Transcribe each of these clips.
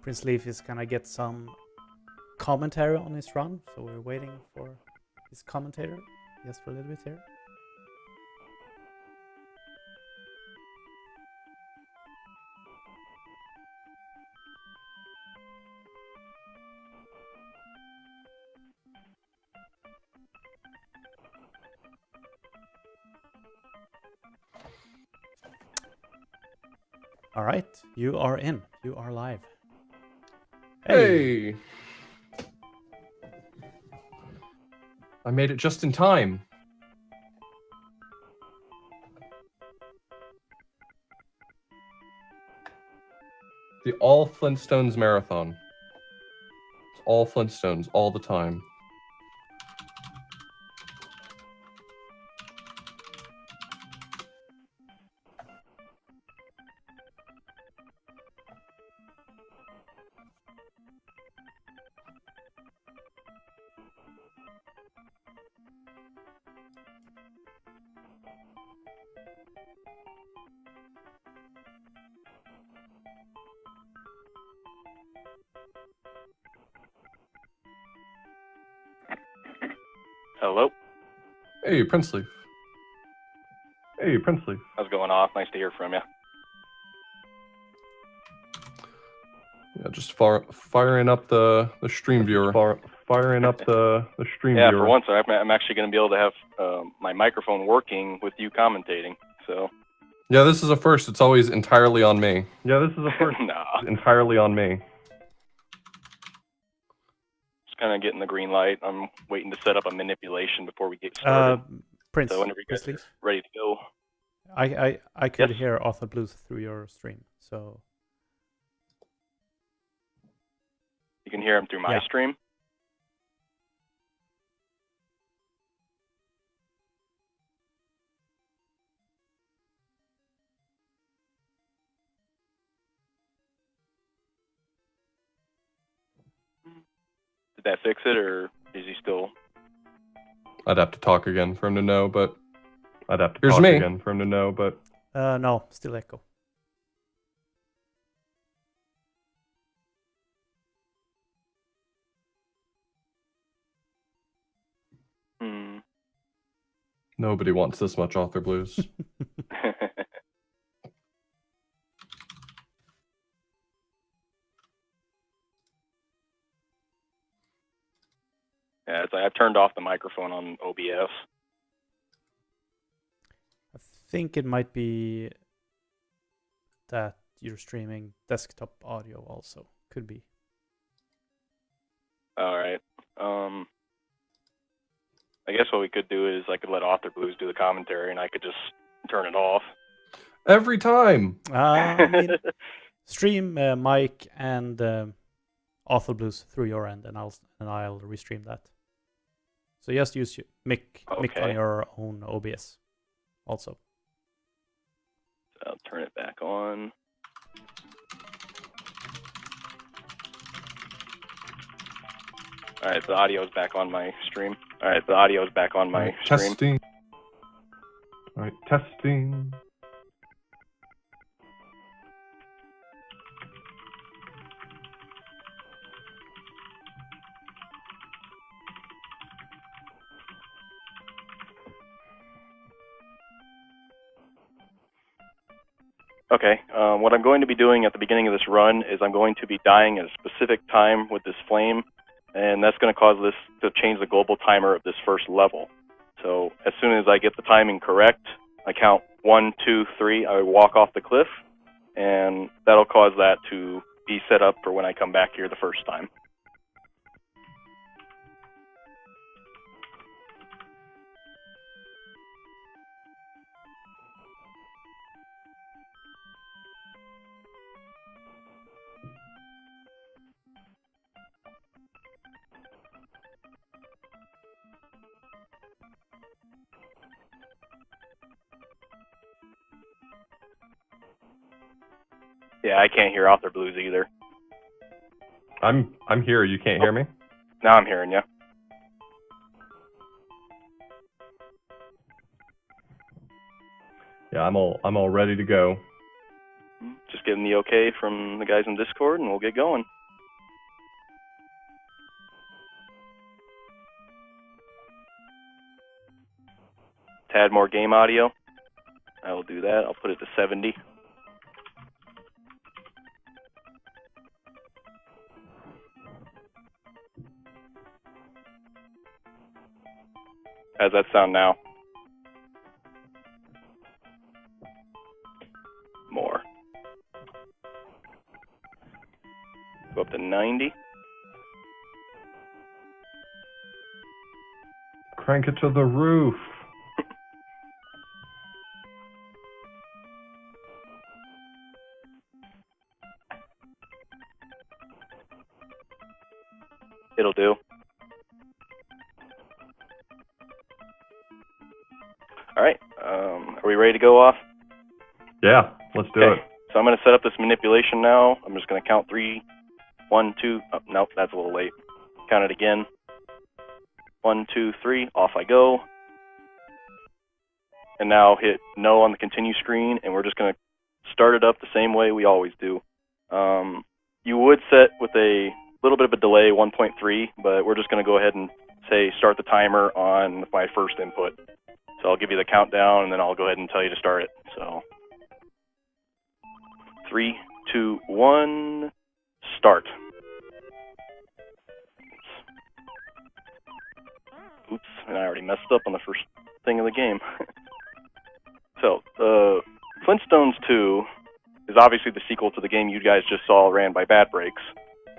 Prince Leaf is gonna get some commentary on his run, so we're waiting for his commentator just for a little bit here. All right, you are in. You are live. Hey! I made it just in time. The All Flintstones Marathon. It's all Flintstones all the time. Hello? Hey, Prince Leaf. Hey, Prince Leaf. How's it going off? Nice to hear from you. Yeah, just firing up the stream viewer. Firing up the stream Yeah, viewer. for once, I'm actually going to be able to have my microphone working with you commentating, so... Yeah, this is a first. It's always entirely on me. Nah. Entirely on me. Just kind of getting the green light. I'm waiting to set up a manipulation before we get started. Prince, so whenever you guys are ready to go. I could hear Author Blues through your stream, so... You can hear him through my stream? Did that fix it, or is he still... I'd have to talk again for him to know, but... No, still echo. Nobody wants this much Author Blues. Yeah, it's like I've turned off the microphone on OBS. I think it might be that you're streaming desktop audio also. Could be. All right. I guess what we could do is I could let Author Blues do the commentary, and I could just turn it off. Every time. I mean, stream mic and Author Blues through your end, and I'll restream that. So just use your mic on your own OBS, also. So I'll turn it back on. All right, the audio's back on my stream. Testing. All right, testing. Okay, what I'm going to be doing at the beginning of this run is I'm going to be dying at a specific time with this flame, and that's going to cause this to change the global timer of this first level. So as soon as I get the timing correct, I count 1, 2, 3, I walk off the cliff, and that'll cause that to be set up for when I come back here the first time. Yeah, I can't hear Author Blues either. I'm here. You can't hear me? Now I'm hearing you. Yeah, I'm all ready to go. Just getting the okay from the guys in Discord, and we'll get going. To add more game audio, I will do that. I'll put it to 70. How's that sound now? More. Go up to 90. Crank it to the roof. It'll do. All right. Are we ready to go off? Yeah, let's do it. So I'm going to set up this manipulation now. I'm just going to count 3, 1, 2. Oh, nope, that's a little late. Count it again. 1, 2, 3. Off I go. And now hit no on the continue screen, and we're just going to start it up the same way we always do. You would set with a little bit of a delay, 1.3, but we're just going to go ahead and say start the timer on my first input. So I'll give you the countdown, and then I'll go ahead and tell you to start it. So 3, 2, 1, start. Oops, and I already messed up on the first thing of the game. So, Flintstones 2 is obviously the sequel to the game you guys just saw ran by Bad Breaks.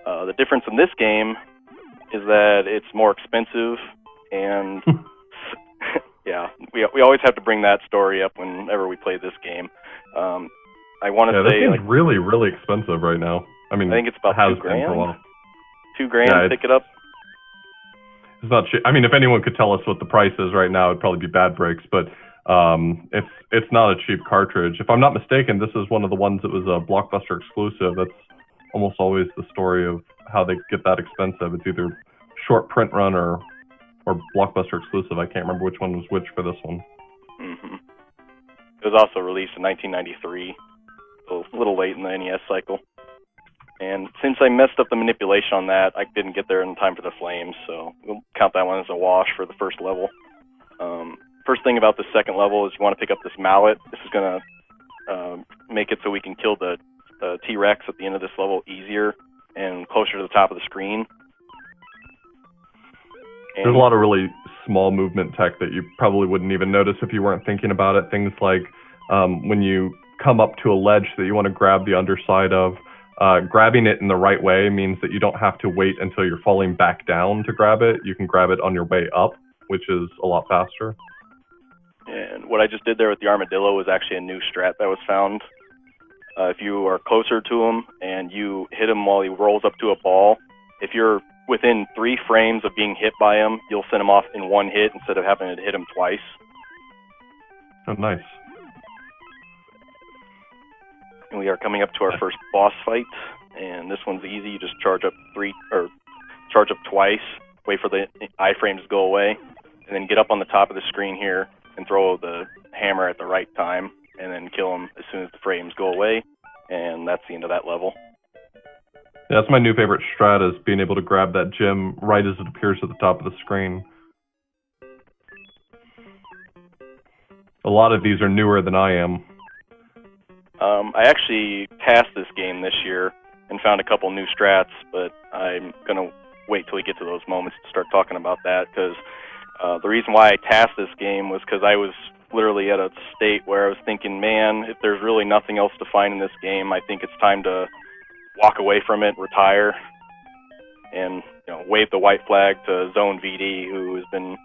The difference in this game is that it's more expensive, and yeah, we always have to bring that story up whenever we play this game. I want to say this like game's really, really expensive right now. I mean, I think it's about it has $2 been for a grand. while. $2 Yeah, to pick it up. It's not cheap. I mean, if anyone could tell us what the price is right now, it'd probably be Bad Breaks, but it's not a cheap cartridge. If I'm not mistaken, this is one of the ones that was a Blockbuster exclusive. That's almost always the story of how they get that expensive. It's either short print run or Blockbuster exclusive. I can't remember which one was which for this one. Mm-hmm. It was also released in 1993, a little late in the NES cycle. And since I messed up the manipulation on that, I didn't get there in time for the flames, so we'll count that one as a wash for the first level. First thing about the second level is you want to pick up this mallet. This is going to make it so we can kill the T-Rex at the end of this level easier and closer to the top of the screen. And there's a lot of really small movement tech that you probably wouldn't even notice if you weren't thinking about it. Things like when you come up to a ledge that you want to grab the underside of, grabbing it in the right way means that you don't have to wait until you're falling back down to grab it. You can grab it on your way up, which is a lot faster. And what I just did there with the armadillo was actually a new strat that was found. If you are closer to him and you hit him while he rolls up to a ball, if you're within 3 frames of being hit by him, you'll send him off in 1 hit instead of having to hit him twice. Oh, nice. And we are coming up to our first boss fight, and this one's easy. You just charge up twice, wait for the iframes to go away, and then get up on the top of the screen here and throw the hammer at the right time, and then kill him as soon as the frames go away, and that's the end of that level. Yeah, that's my new favorite strat, is being able to grab that gem right as it appears at the top of the screen. A lot of these are newer than I am. I actually passed this game this year and found a couple new strats, but I'm going to wait till we get to those moments to start talking about that, because The reason why I tasked this game was because I was literally at a state where I was thinking, man, if there's really nothing else to find in this game, I think it's time to walk away from it, retire, and wave the white flag to Zone VD, who has been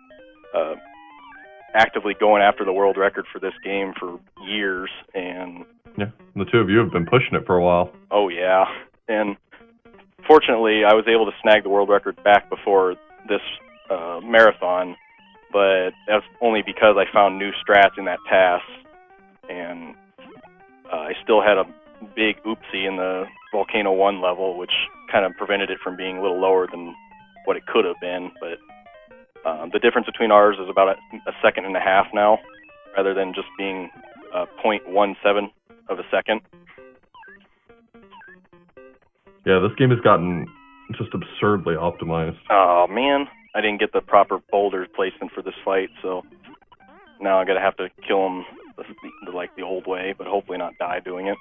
actively going after the world record for this game for years. And yeah, the two of you have been pushing it for a while. Oh yeah, and fortunately, I was able to snag the world record back before this marathon, but that's only because I found new strats in that task, and I still had a big oopsie in the Volcano 1 level, which kind of prevented it from being a little lower than what it could have been, but the difference between ours is about a second and a half now, rather than just being 0.17 of a second. Yeah, this game has gotten just absurdly optimized. Oh man, I didn't get the proper boulder placement for this fight, so now I'm gonna have to kill him the old way, but hopefully not die doing it.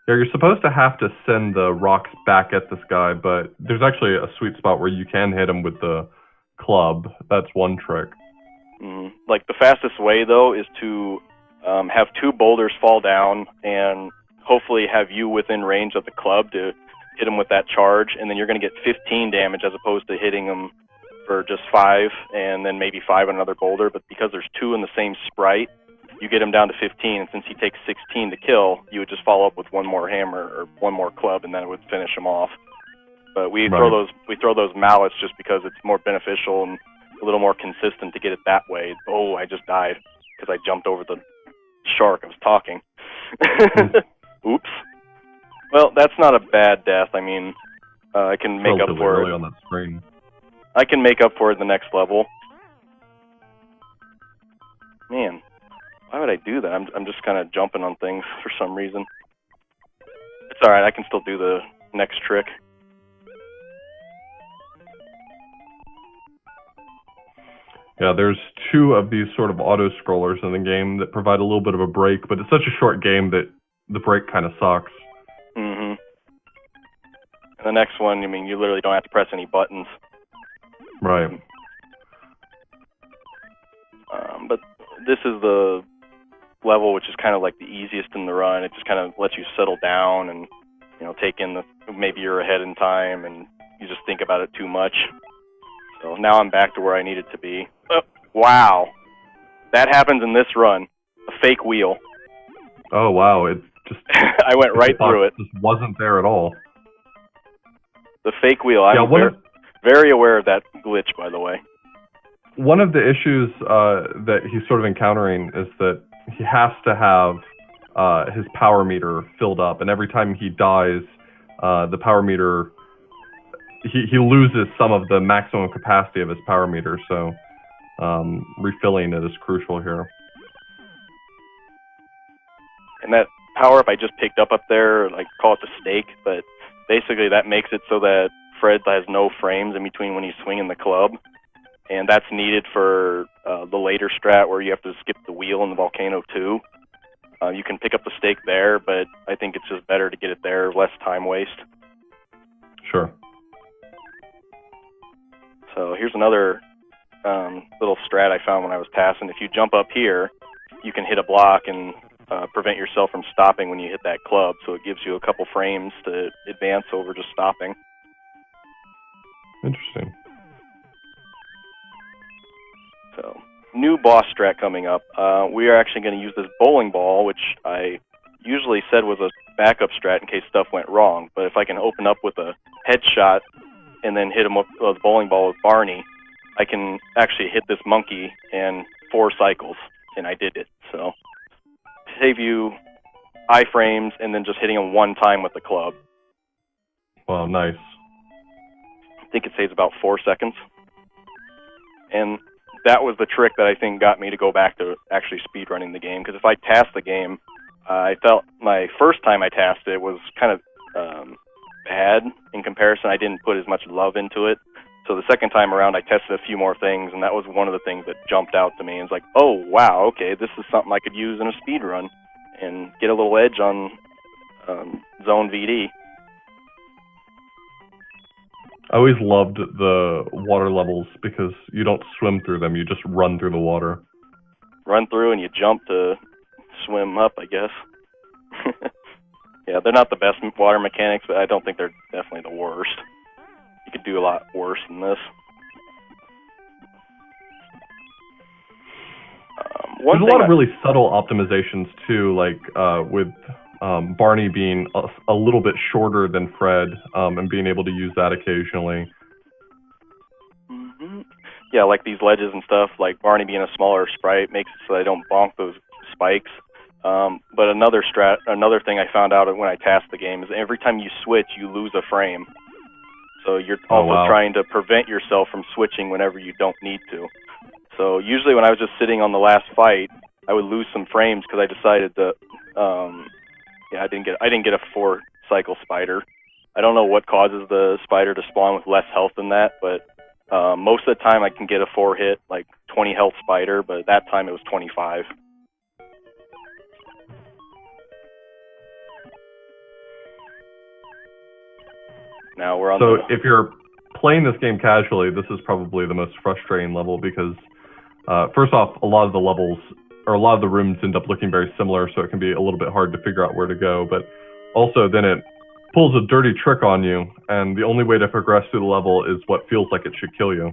Yeah, you're supposed to have to send the rocks back at this guy, but there's actually a sweet spot where you can hit him with the club. That's one trick. Like, the fastest way, though, is to have two boulders fall down and hopefully have you within range of the club to hit him with that charge, and then you're going to get 15 damage as opposed to hitting him for just 5 and then maybe 5 on another boulder. But because there's 2 in the same sprite, you get him down to 15, and since he takes 16 to kill, you would just follow up with one more hammer or one more club, and then it would finish him off. But we throw those mallets just because it's more beneficial and a little more consistent to get it that way. Oh, I just died because I jumped over the shark. I was talking. Oops. Well, that's not a bad death. I mean, I can make up for it. On that screen. I can make up for it in the next level. Man, why would I do that? I'm just kind of jumping on things for some reason. It's all right. I can still do the next trick. Yeah, there's 2 of these sort of auto-scrollers in the game that provide a little bit of a break, but it's such a short game that the break kind of sucks. And the next one, I mean, you literally don't have to press any buttons. Right. But this is the level which is kind of like the easiest in the run. It just kind of lets you settle down and, take in maybe you're ahead in time and you just think about it too much. So now I'm back to where I needed to be. Oh, wow. That happens in this run. A fake wheel. Oh, wow. It just... I went right through it. It just wasn't there at all. The fake wheel. I'm very aware of that glitch, by the way. One of the issues that he's sort of encountering is that he has to have his power meter filled up, and every time he dies, the power meter... He loses some of the maximum capacity of his power meter, so refilling it is crucial here. And that power-up I just picked up there, I call it the stake, but basically that makes it so that Fred has no frames in between when he's swinging the club, and that's needed for the later strat where you have to skip the wheel in the Volcano 2. You can pick up the stake there, but I think it's just better to get it there, less time waste. Sure. So here's another little strat I found when I was passing. If you jump up here, you can hit a block and prevent yourself from stopping when you hit that club. So it gives you a couple frames to advance over just stopping. Interesting. So, new boss strat coming up. We are actually going to use this bowling ball, which I usually said was a backup strat in case stuff went wrong. But if I can open up with a headshot and then hit him with the bowling ball with Barney, I can actually hit this monkey in 4 cycles, and I did it. So, save you iframes and then just hitting him one time with the club. Wow, nice. I think it saves about 4 seconds. And that was the trick that I think got me to go back to actually speedrunning the game, because if I tasked the game, I felt my first time I tasked it was kind of bad in comparison. I didn't put as much love into it. So the second time around, I tested a few more things, and that was one of the things that jumped out to me. It's like, oh, wow, okay, this is something I could use in a speed run and get a little edge on Zone VD. I always loved the water levels because you don't swim through them, you just run through the water. Run through and you jump to swim up, I guess. Yeah, they're not the best water mechanics, but I don't think they're definitely the worst. You could do a lot worse than this. There's a lot of really subtle optimizations too, like with Barney being a little bit shorter than Fred, and being able to use that occasionally. Mm-hmm. Yeah, like these ledges and stuff, like Barney being a smaller sprite makes it so they don't bonk those spikes. But another thing I found out when I tasked the game is every time you switch, you lose a frame. So you're also trying to prevent yourself from switching whenever you don't need to. So usually when I was just sitting on the last fight, I would lose some frames because I decided to, I didn't get a 4-cycle spider. I don't know what causes the spider to spawn with less health than that, but most of the time I can get a 4-hit, like 20 health spider, but that time it was 25. Now we're on. So if you're playing this game casually, this is probably the most frustrating level because, first off, a lot of the levels or a lot of the rooms end up looking very similar, so it can be a little bit hard to figure out where to go. But also, then it pulls a dirty trick on you, and the only way to progress through the level is what feels like it should kill you.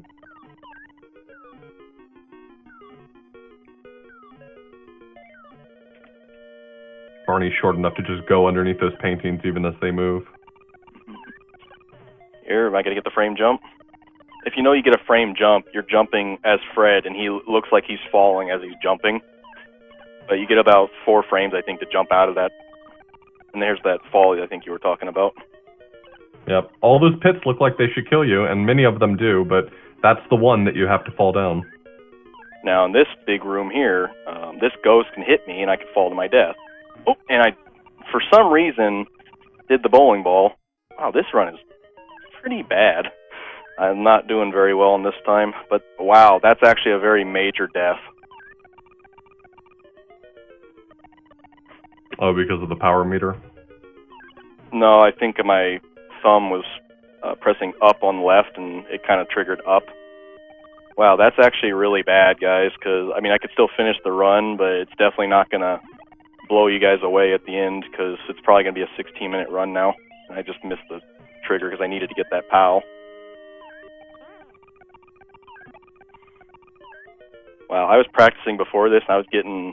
Barney's short enough to just go underneath those paintings even as they move. Here, am I going to get the frame jump? If you know you get a frame jump, you're jumping as Fred, and he looks like he's falling as he's jumping. But you get about 4 frames, I think, to jump out of that. And there's that fall I think you were talking about. Yep. All those pits look like they should kill you, and many of them do, but that's the one that you have to fall down. Now, in this big room here, this ghost can hit me, and I can fall to my death. Oh, and I, for some reason, did the bowling ball. Wow, this run is pretty bad. I'm not doing very well on this time, but wow, that's actually a very major death. Oh, because of the power meter? No, I think my thumb was pressing up on left, and it kind of triggered up. Wow, that's actually really bad, guys, because, I mean, I could still finish the run, but it's definitely not going to blow you guys away at the end, because it's probably going to be a 16-minute run now. And I just missed the trigger because I needed to get that POW. Wow, I was practicing before this, and I was getting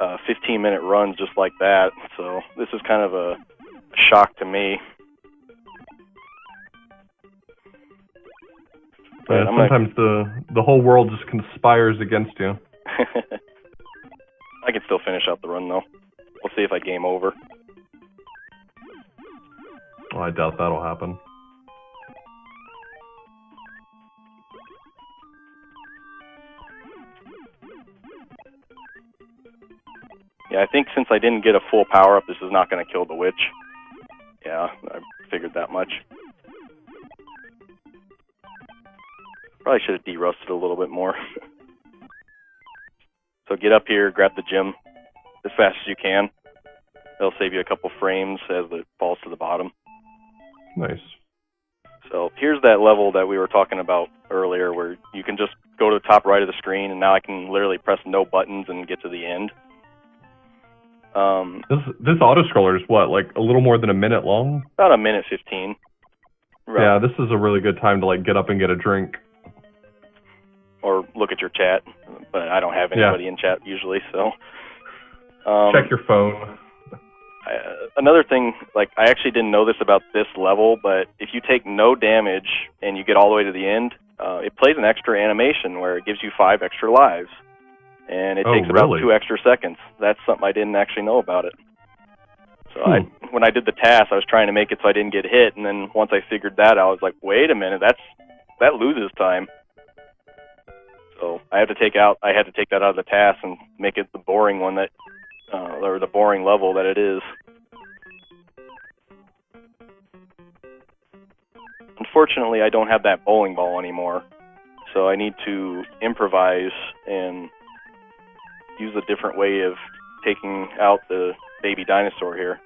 15-minute runs just like that, so this is kind of a shock to me. Yeah, sometimes the whole world just conspires against you. I can still finish out the run, though. We'll see if I game over. Oh, I doubt that'll happen. Yeah, I think since I didn't get a full power-up, this is not going to kill the witch. Yeah, I figured that much. Probably should have de-rusted a little bit more. So get up here, grab the gem as fast as you can. It'll save you a couple frames as it falls to the bottom. Nice. So here's that level that we were talking about earlier where you can just go to the top right of the screen, and now I can literally press no buttons and get to the end. This auto-scroller is what, like a little more than a minute long? About a minute 15. Right. Yeah, this is a really good time to like get up and get a drink. Or look at your chat, but I don't have anybody in chat usually, so. Check your phone. Another thing, like, I actually didn't know this about this level, but if you take no damage and you get all the way to the end, it plays an extra animation where it gives you 5 extra lives. And it takes about 2 extra seconds. That's something I didn't actually know about it. So when I did the task, I was trying to make it so I didn't get hit, and then once I figured that out, I was like, wait a minute, that loses time. So I had to take that out of the task and make it the boring one that, or the boring level that it is. Unfortunately, I don't have that bowling ball anymore, so I need to improvise and use a different way of taking out the baby dinosaur here.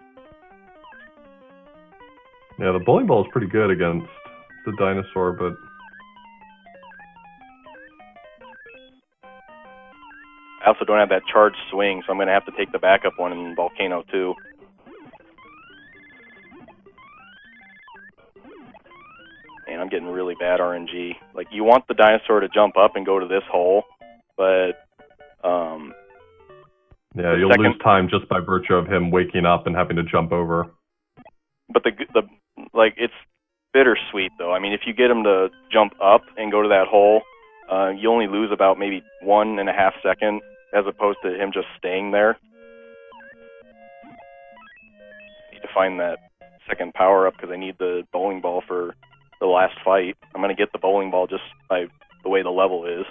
Yeah, the bowling ball is pretty good against the dinosaur, but I also don't have that charged swing, so I'm going to have to take the backup one in Volcano too. And I'm getting really bad RNG. Like, you want the dinosaur to jump up and go to this hole, but yeah, you'll lose time just by virtue of him waking up and having to jump over. But like, it's bittersweet though. I mean, if you get him to jump up and go to that hole, you only lose about maybe 1.5 seconds as opposed to him just staying there. Need to find that second power up because I need the bowling ball for the last fight. I'm going to get the bowling ball just by the way the level is.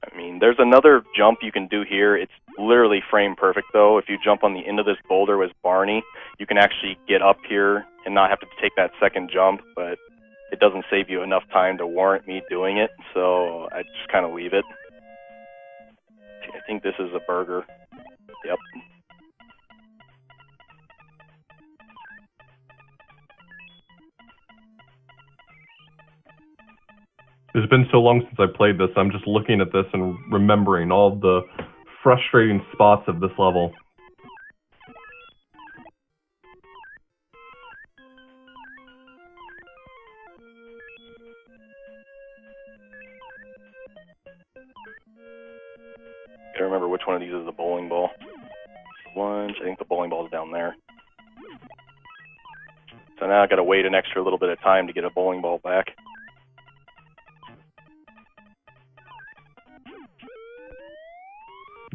I mean, there's another jump you can do here. It's literally frame perfect, though. If you jump on the end of this boulder with Barney, you can actually get up here and not have to take that second jump, but it doesn't save you enough time to warrant me doing it, so I just kind of leave it. I think this is a burger. Yep. It's been so long since I played this, I'm just looking at this and remembering all the frustrating spots of this level. Gotta remember which one of these is the bowling ball. Lunge, I think the bowling ball is down there. So now I gotta wait an extra little bit of time to get a bowling ball back.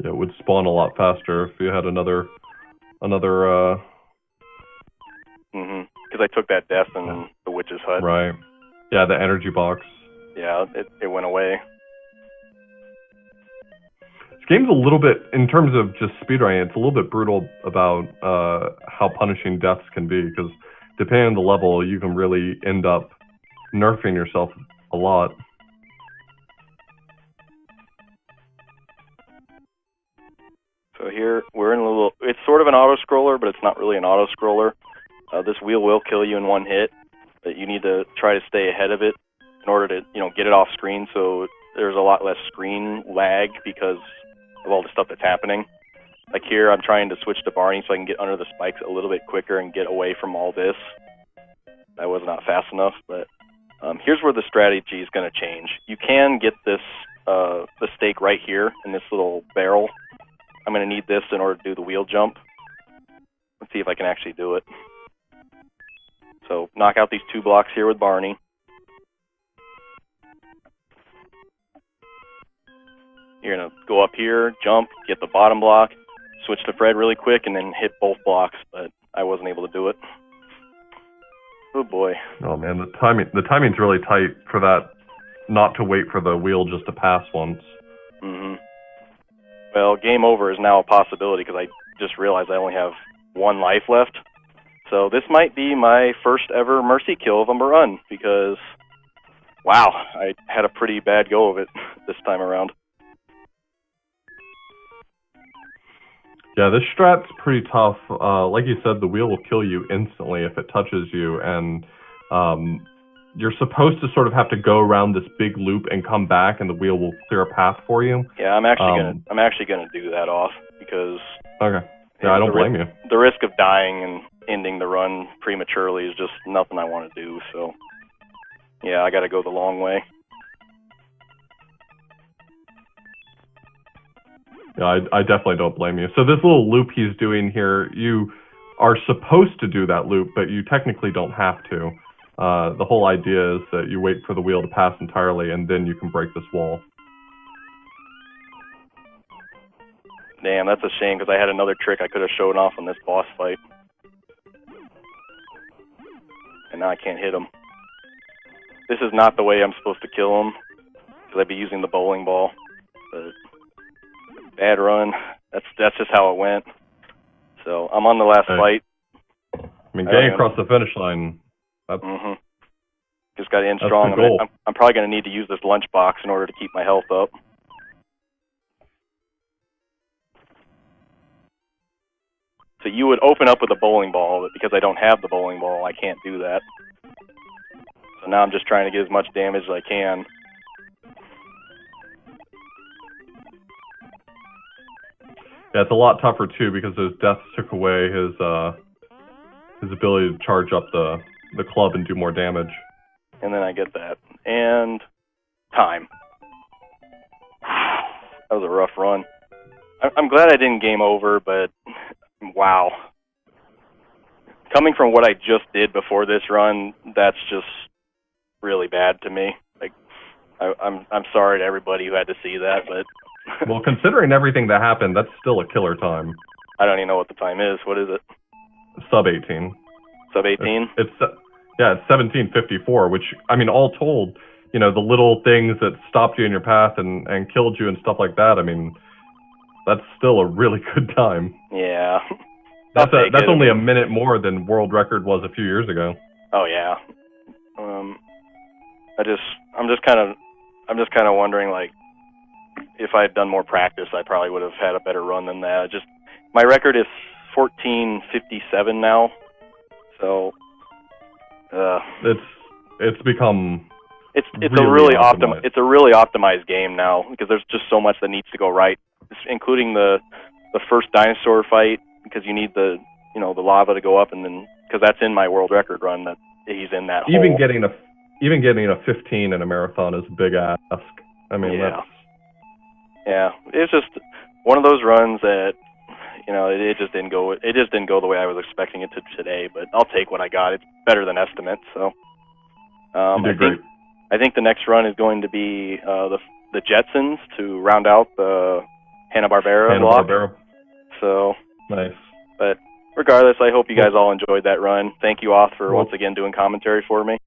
Yeah, it would spawn a lot faster if you had another. Because I took that death in the witch's hut. Right. Yeah, the energy box. Yeah, it went away. This game's a little bit, in terms of just speedrunning, it's a little bit brutal about how punishing deaths can be, because depending on the level, you can really end up nerfing yourself a lot. So here, we're in a little, it's sort of an auto-scroller, but it's not really an auto-scroller. This wheel will kill you in one hit, but you need to try to stay ahead of it in order to, get it off screen, so there's a lot less screen lag because of all the stuff that's happening. Like here, I'm trying to switch to Barney so I can get under the spikes a little bit quicker and get away from all this. That was not fast enough, but here's where the strategy is going to change. You can get this, the stake right here in this little barrel. I'm going to need this in order to do the wheel jump. Let's see if I can actually do it. So knock out these 2 blocks here with Barney. You're going to go up here, jump, get the bottom block, switch to Fred really quick, and then hit both blocks, but I wasn't able to do it. Oh boy. Oh man, the timing's really tight for that, not to wait for the wheel just to pass once. Well, game over is now a possibility because I just realized I only have 1 life left. So this might be my first ever mercy kill of a run because, wow, I had a pretty bad go of it this time around. Yeah, this strat's pretty tough. Like you said, the wheel will kill you instantly if it touches you, and you're supposed to sort of have to go around this big loop and come back, and the wheel will clear a path for you. Yeah, I'm actually gonna do that off because. Okay. Yeah, I don't blame you. The risk of dying and ending the run prematurely is just nothing I want to do. So, yeah, I got to go the long way. Yeah, I definitely don't blame you. So this little loop he's doing here, you are supposed to do that loop, but you technically don't have to. The whole idea is that you wait for the wheel to pass entirely, and then you can break this wall. Damn, that's a shame, because I had another trick I could have shown off on this boss fight. And now I can't hit him. This is not the way I'm supposed to kill him, because I'd be using the bowling ball. But bad run. That's just how it went. So I'm on the last fight. I mean, getting across the finish line. That's, just got to end strong. I'm probably going to need to use this lunchbox in order to keep my health up. So you would open up with a bowling ball, but because I don't have the bowling ball, I can't do that. So now I'm just trying to get as much damage as I can. Yeah, it's a lot tougher too because those deaths took away his ability to charge up the club and do more damage. And then I get that. And time. That was a rough run. I'm glad I didn't game over, but wow. Coming from what I just did before this run, that's just really bad to me. Like, I'm sorry to everybody who had to see that, but well, considering everything that happened, that's still a killer time. I don't even know what the time is. What is it? Sub 18. Sub 18? It's 1754, which, I mean, all told, you know, the little things that stopped you in your path and killed you and stuff like that, I mean, that's still a really good time. Yeah. That's only a minute more than world record was a few years ago. Oh yeah. I'm just kind of wondering, like, if I had done more practice, I probably would have had a better run than that. Just my record is 1457 now, so it's become it's a really optimized game now because there's just so much that needs to go right, including the first dinosaur fight, because you need the lava to go up, and then because that's in my world record run that he's in that hole. Even getting a 15 in a marathon is a big ask. I mean, yeah, it's just one of those runs that, you know, it just didn't go the way I was expecting it to today. But I'll take what I got. It's better than estimate. So you did great. I think the next run is going to be the Jetsons to round out the Hanna-Barbera block. So nice. But regardless, I hope you guys all enjoyed that run. Thank you, Oth, for once again doing commentary for me.